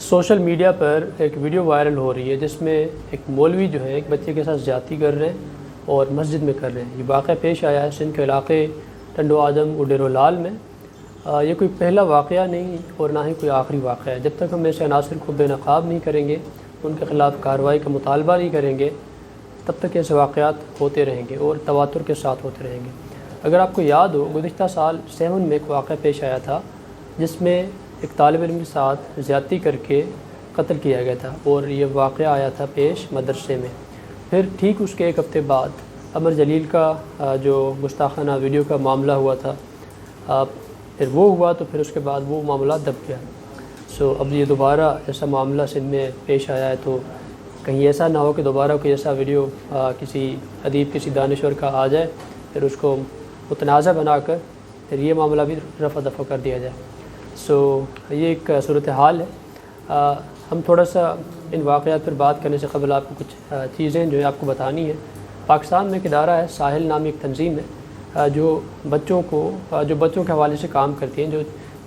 Social media پر ایک video viral ہو رہی ہے جس میں ایک مولوی جو ہے ایک بچے کے ساتھ زیادتی کر رہے ہیں اور مسجد میں کر رہے ہیں۔ یہ واقعہ پیش آیا ہے سندھ کے علاقے ٹنڈو آدم اڈیرو لال میں۔ یہ کوئی پہلا واقعہ نہیں اور نہ ہی کوئی آخری واقعہ ہے۔ جب تک ہم ایسے عناصر کو بے نقاب نہیں کریں گے، ان کے خلاف کارروائی کا مطالبہ نہیں کریں گے، تب تک ایسے واقعات ہوتے رہیں گے اور تواتر کے ساتھ ہوتے رہیں گے۔ اگر آپ کو یاد ہو، گزشتہ سال 7 میں ایک واقعہ پیش آیا تھا جس میں ایک طالب علم کے ساتھ زیادتی کر کے قتل کیا گیا تھا، اور یہ واقعہ آیا تھا پیش مدرسے میں۔ پھر ٹھیک اس کے ایک ہفتے بعد عمر جلیل کا جو گستاخانہ ویڈیو کا معاملہ ہوا تھا، پھر وہ ہوا تو پھر اس کے بعد وہ معاملہ دب گیا۔ اب یہ دوبارہ ایسا معاملہ سندھ میں پیش آیا ہے، تو کہیں ایسا نہ ہو کہ دوبارہ کوئی ایسا ویڈیو کسی ادیب کسی دانشور کا آ جائے، پھر اس کو متنازع بنا کر پھر یہ معاملہ بھی رفع دفع کر دیا جائے۔ یہ ایک صورتحال ہے۔ ہم تھوڑا سا ان واقعات پر بات کرنے سے قبل آپ کو کچھ چیزیں جو ہے آپ کو بتانی ہے۔ پاکستان میں ایک ادارہ ہے، ساحل نامی ایک تنظیم ہے جو بچوں کے حوالے سے کام کرتی ہیں، جو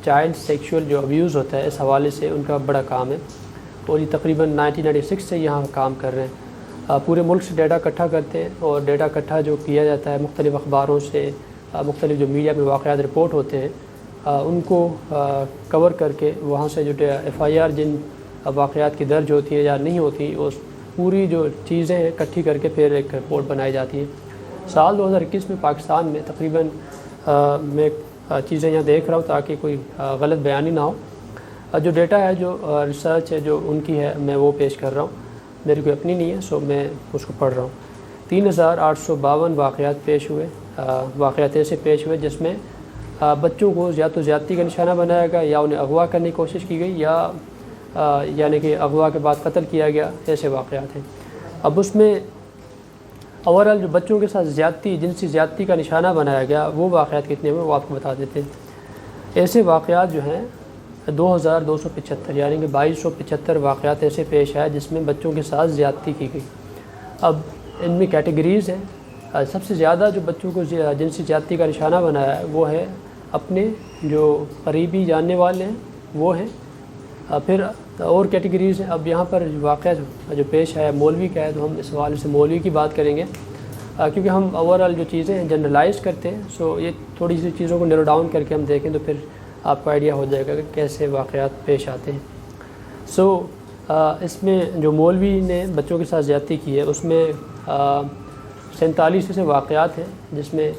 چائلڈ سیکشول جو ابیوز ہوتا ہے اس حوالے سے ان کا بڑا کام ہے، اور یہ تقریباً 1996 سے یہاں کام کر رہے ہیں۔ پورے ملک سے ڈیٹا اکٹھا کرتے ہیں، اور ڈیٹا اکٹھا جو کیا جاتا ہے مختلف اخباروں سے، مختلف جو میڈیا میں واقعات رپورٹ ہوتے ہیں ان کو کور کر کے وہاں سے جو FIR جن واقعات کی درج ہوتی ہیں یا نہیں ہوتی، اس پوری جو چیزیں ہیں اکٹھی کر کے پھر ایک رپورٹ بنائی جاتی ہے۔ سال 2021 میں پاکستان میں تقریباً میں چیزیں یہاں دیکھ رہا ہوں تاکہ کوئی غلط بیانی نہ ہو، جو ڈیٹا ہے، جو ریسرچ ہے جو ان کی ہے، میں وہ پیش کر رہا ہوں، میری کوئی اپنی نہیں ہے، میں اس کو پڑھ رہا ہوں۔ 3852 واقعات ایسے پیش ہوئے جس میں بچوں کو یا تو زیادتی کا نشانہ بنایا گیا، یا انہیں اغوا کرنے کی کوشش کی گئی، یا یعنی کہ اغوا کے بعد قتل کیا گیا، ایسے واقعات ہیں۔ اب اس میں اوورال جو بچوں کے ساتھ جنسی زیادتی کا نشانہ بنایا گیا، وہ واقعات کتنے ہوئے وہ آپ کو بتا دیتے ہیں۔ ایسے واقعات جو ہیں 2275، یعنی کہ 2275 واقعات ایسے پیش آئے جس میں بچوں کے ساتھ زیادتی کی گئی۔ اب ان میں کیٹیگریز ہیں۔ سب سے زیادہ جو بچوں کو جنسی زیادتی کا نشانہ بنایا ہے وہ ہے اپنے جو قریبی جاننے والے ہیں، وہ ہیں۔ پھر اور کیٹیگریز ہیں۔ اب یہاں پر واقعہ جو پیش ہے مولوی کا ہے، تو ہم اس حوالے سے مولوی کی بات کریں گے، کیونکہ ہم اوورال جو چیزیں ہیں جنرلائز کرتے ہیں۔ یہ تھوڑی سی چیزوں کو نیرو ڈاؤن کر کے ہم دیکھیں تو پھر آپ کو آئیڈیا ہو جائے گا کہ کیسے واقعات پیش آتے ہیں۔ اس میں جو مولوی نے بچوں کے ساتھ زیادتی کی ہے، اس میں 47 ایسے واقعات ہیں جس میں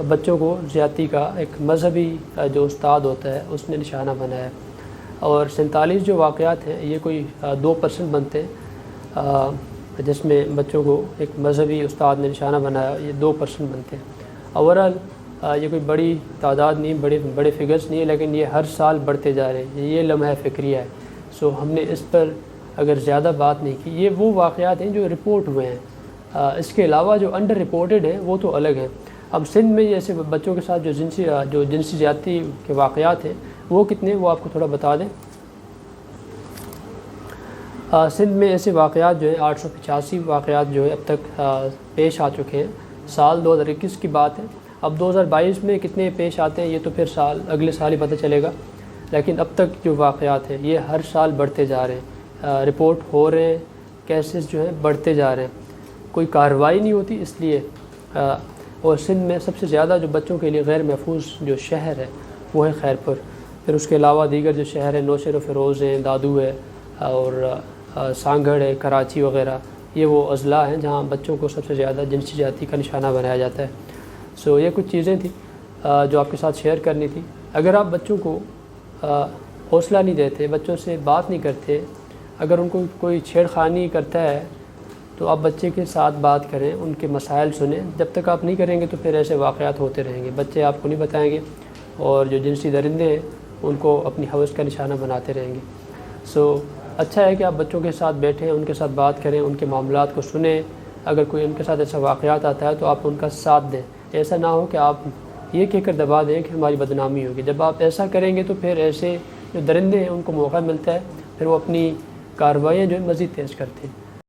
بچوں کو زیادتی کا ایک مذہبی جو استاد ہوتا ہے اس نے نشانہ بنایا ہے، اور 47 جو واقعات ہیں یہ کوئی 2% بنتے ہیں جس میں بچوں کو ایک مذہبی استاد نے نشانہ بنایا، یہ 2% بنتے ہیں۔ اوورال یہ کوئی بڑی تعداد نہیں، بڑے فگرز نہیں ہے، لیکن یہ ہر سال بڑھتے جا رہے ہیں۔ یہ لمحہ فکریہ ہے۔ ہم نے اس پر اگر زیادہ بات نہیں کی۔ یہ وہ واقعات ہیں جو رپورٹ ہوئے ہیں، اس کے علاوہ جو انڈر رپورٹڈ ہیں وہ تو الگ ہیں۔ اب سندھ میں ایسے بچوں کے ساتھ جو جنسی زیادتی کے واقعات ہیں وہ کتنے، وہ آپ کو تھوڑا بتا دیں۔ سندھ میں ایسے واقعات جو ہیں 885 واقعات جو ہے اب تک پیش آ چکے ہیں۔ سال 2021 کی بات ہے۔ اب 2022 میں کتنے پیش آتے ہیں یہ تو پھر اگلے سال ہی پتہ چلے گا، لیکن اب تک جو واقعات ہیں یہ ہر سال بڑھتے جا رہے ہیں، رپورٹ ہو رہے ہیں، کیسز جو ہیں بڑھتے جا رہے ہیں، کوئی کارروائی نہیں ہوتی اس لیے۔ اور سندھ میں سب سے زیادہ جو بچوں کے لیے غیر محفوظ جو شہر ہے وہ ہے خیرپور۔ پھر اس کے علاوہ دیگر جو شہر ہیں نوشہر و فیروز ہیں، دادو ہے، اور سانگھڑ ہے، کراچی وغیرہ، یہ وہ اضلاع ہیں جہاں بچوں کو سب سے زیادہ جنسی زیادتی کا نشانہ بنایا جاتا ہے۔ یہ کچھ چیزیں تھیں جو آپ کے ساتھ شیئر کرنی تھی۔ اگر آپ بچوں کو حوصلہ نہیں دیتے، بچوں سے بات نہیں کرتے، اگر ان کو کوئی چھیڑ خانی کرتا ہے تو آپ بچے کے ساتھ بات کریں، ان کے مسائل سنیں۔ جب تک آپ نہیں کریں گے تو پھر ایسے واقعات ہوتے رہیں گے، بچے آپ کو نہیں بتائیں گے، اور جو جنسی درندے ہیں ان کو اپنی ہوس کا نشانہ بناتے رہیں گے۔ اچھا ہے کہ آپ بچوں کے ساتھ بیٹھیں، ان کے ساتھ بات کریں، ان کے معاملات کو سنیں۔ اگر کوئی ان کے ساتھ ایسا واقعات آتا ہے تو آپ ان کا ساتھ دیں۔ ایسا نہ ہو کہ آپ یہ کہہ کر دبا دیں کہ ہماری بدنامی ہوگی۔ جب آپ ایسا کریں گے تو پھر ایسے جو درندے ہیں ان کو موقع ملتا ہے، پھر وہ اپنی کارروائیاں جو ہے مزید تیز کرتے ہیں۔